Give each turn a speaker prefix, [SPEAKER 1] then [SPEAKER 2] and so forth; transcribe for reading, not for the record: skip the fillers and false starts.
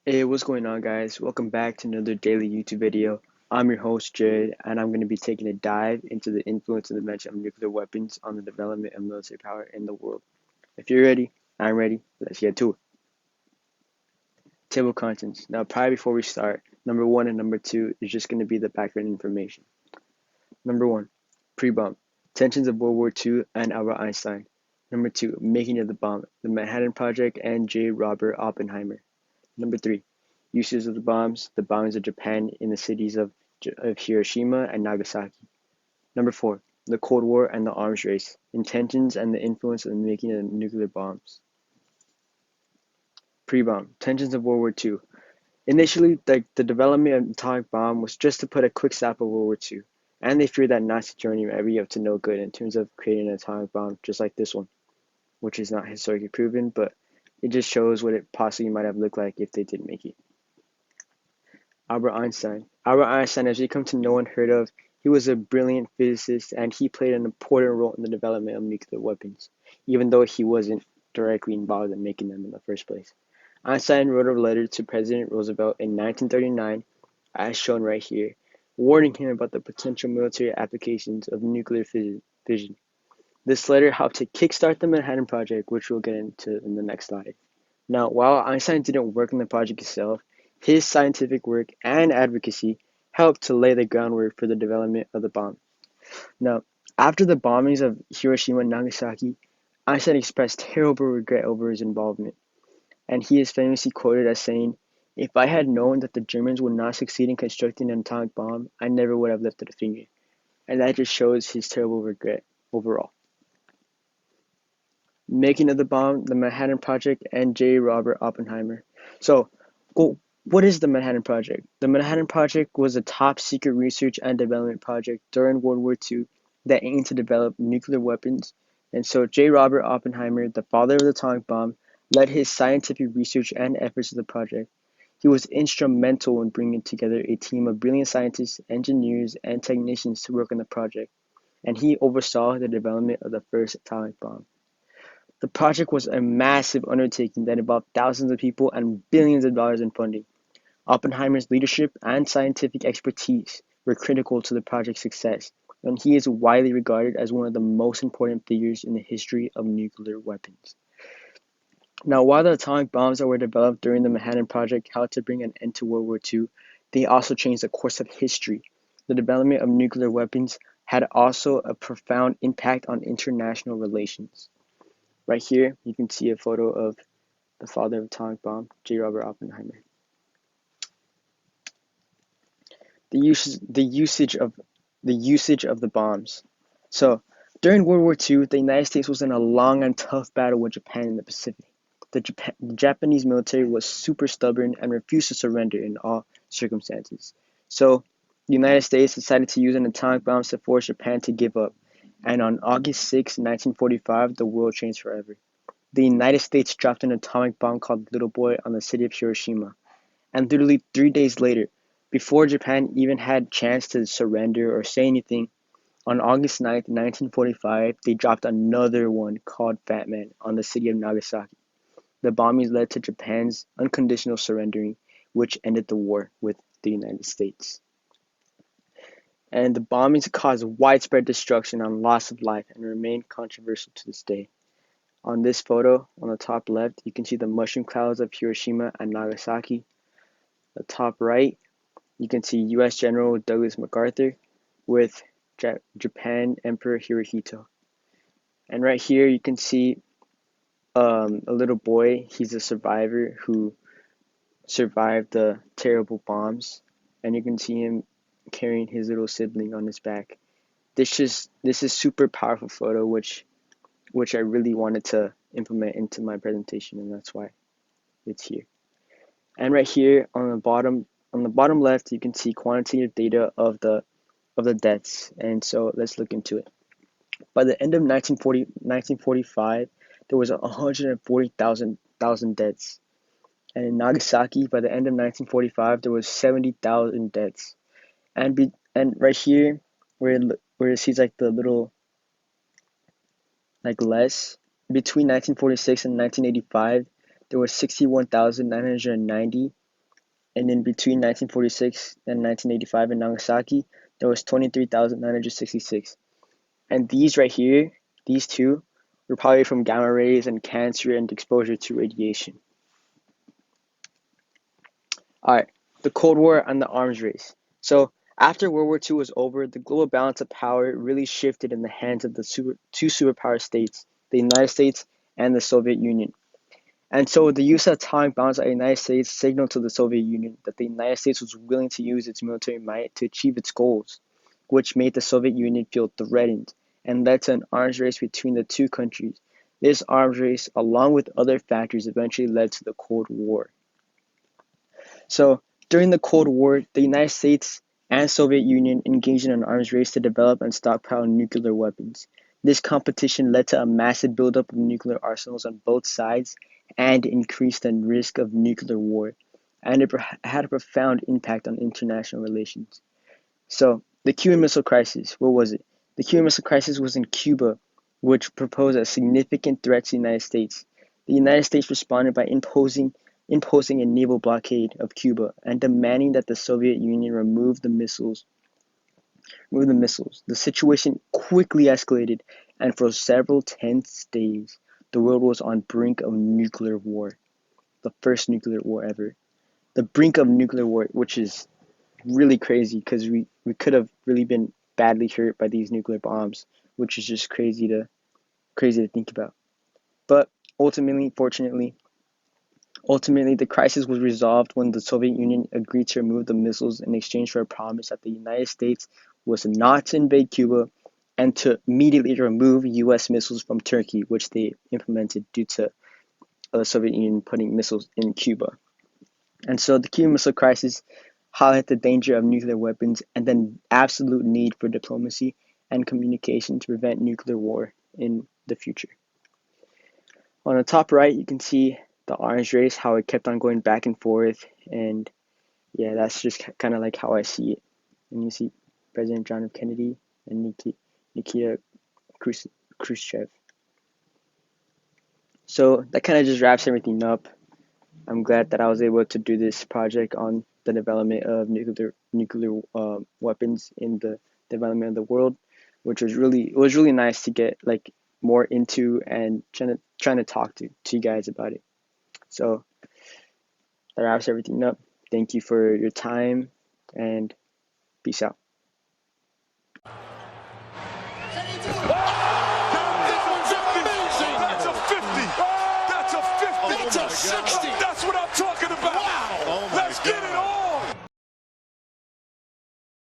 [SPEAKER 1] Hey, what's going on, guys? Welcome back to another daily YouTube video. I'm your host, Jared, and I'm going to be taking a dive into the influence and dimension of nuclear weapons on the development of military power in the world. If you're ready, I'm ready. Let's get to it. Table of contents. Now, prior before we start, number one and number two is just going to be the background information. Number one, pre-bomb. Tensions of World War II and Albert Einstein. Number two, making of the bomb. The Manhattan Project and J. Robert Oppenheimer. Number three, uses of the bombings of Japan in the cities of Hiroshima and Nagasaki. Number four, the Cold War and the arms race, intentions and the influence of the making of nuclear bombs. Pre-bomb, tensions of World War II. Initially, the development of the atomic bomb was just to put a quick stop of World War II, and they feared that Nazi Germany might be up to no good in terms of creating an atomic bomb just like this one, which is not historically proven, but it just shows what it possibly might have looked like if they did make it. Albert Einstein. Albert Einstein, as we come to know and heard of, he was a brilliant physicist and he played an important role in the development of nuclear weapons, even though he wasn't directly involved in making them in the first place. Einstein wrote a letter to President Roosevelt in 1939, as shown right here, warning him about the potential military applications of nuclear fission. This letter helped to kickstart the Manhattan Project, which we'll get into in the next slide. Now, while Einstein didn't work on the project itself, his scientific work and advocacy helped to lay the groundwork for the development of the bomb. Now, after the bombings of Hiroshima and Nagasaki, Einstein expressed terrible regret over his involvement, and he is famously quoted as saying, "If I had known that the Germans would not succeed in constructing an atomic bomb, I never would have lifted a finger." And that just shows his terrible regret overall. Making of the bomb, the Manhattan Project, and J. Robert Oppenheimer. So, what is the Manhattan Project? The Manhattan Project was a top secret research and development project during World War II that aimed to develop nuclear weapons. And so, J. Robert Oppenheimer, the father of the atomic bomb, led his scientific research and efforts of the project. He was instrumental in bringing together a team of brilliant scientists, engineers, and technicians to work on the project, and he oversaw the development of the first atomic bomb. The project was a massive undertaking that involved thousands of people and billions of dollars in funding. Oppenheimer's leadership and scientific expertise were critical to the project's success, and he is widely regarded as one of the most important figures in the history of nuclear weapons. Now, while the atomic bombs that were developed during the Manhattan Project helped to bring an end to World War II, they also changed the course of history. The development of nuclear weapons had also a profound impact on international relations. Right here, you can see a photo of the father of the atomic bomb, J. Robert Oppenheimer. The usage of the bombs. So, during World War II, the United States was in a long and tough battle with Japan in the Pacific. The Japanese military was super stubborn and refused to surrender in all circumstances. So, the United States decided to use an atomic bomb to force Japan to give up. And on August 6, 1945, the world changed forever. The United States dropped an atomic bomb called Little Boy on the city of Hiroshima. And literally 3 days later, before Japan even had a chance to surrender or say anything, on August 9th, 1945, they dropped another one called Fat Man on the city of Nagasaki. The bombings led to Japan's unconditional surrendering, which ended the war with the United States. And the bombings caused widespread destruction and loss of life and remain controversial to this day. On this photo, on the top left, you can see the mushroom clouds of Hiroshima and Nagasaki. The top right, you can see U.S. General Douglas MacArthur with Japan Emperor Hirohito. And right here, you can see a little boy. He's a survivor who survived the terrible bombs. And you can see him carrying his little sibling on his back. This is super powerful photo, which I really wanted to implement into my presentation, and that's why it's here. And right here on the bottom left, you can see quantitative data of the deaths. And so let's look into it. By the end of 1945, there was 140,000 deaths. And in Nagasaki, by the end of 1945, there was 70,000 deaths. And right here, where it sees like the little like less, between 1946 and 1985, there were 61,990, and in between 1946 and 1985 in Nagasaki, there was 23,966. And these right here, these two, were probably from gamma rays and cancer and exposure to radiation. All right, the Cold War and the arms race. So after World War II was over, the global balance of power really shifted in the hands of the two superpower states, the United States and the Soviet Union. And so the use of atomic bombs by the United States signaled to the Soviet Union that the United States was willing to use its military might to achieve its goals, which made the Soviet Union feel threatened and led to an arms race between the two countries. This arms race, along with other factors, eventually led to the Cold War. So during the Cold War, the United States and Soviet Union engaged in an arms race to develop and stockpile nuclear weapons. This competition led to a massive buildup of nuclear arsenals on both sides and increased the risk of nuclear war, and it had a profound impact on international relations. So, the Cuban Missile Crisis, what was it? The Cuban Missile Crisis was in Cuba, which proposed a significant threat to the United States. The United States responded by imposing a naval blockade of Cuba and demanding that the Soviet Union remove the missiles. The situation quickly escalated, and for several tense days, the world was on brink of nuclear war, the first nuclear war ever. The brink of nuclear war, which is really crazy because we could have really been badly hurt by these nuclear bombs, which is just crazy to think about. But ultimately, the crisis was resolved when the Soviet Union agreed to remove the missiles in exchange for a promise that the United States was not to invade Cuba and to immediately remove U.S. missiles from Turkey, which they implemented due to the Soviet Union putting missiles in Cuba. And so the Cuban Missile Crisis highlighted the danger of nuclear weapons and the absolute need for diplomacy and communication to prevent nuclear war in the future. On the top right, you can see the orange race, how it kept on going back and forth. And yeah, that's just kind of like how I see it. And you see President John F. Kennedy and Nikita Khrushchev. So that kind of just wraps everything up. I'm glad that I was able to do this project on the development of nuclear weapons in the development of the world, which was really nice to get like more into and trying to talk to you guys about it. So that wraps everything up. Thank you for your time and peace out.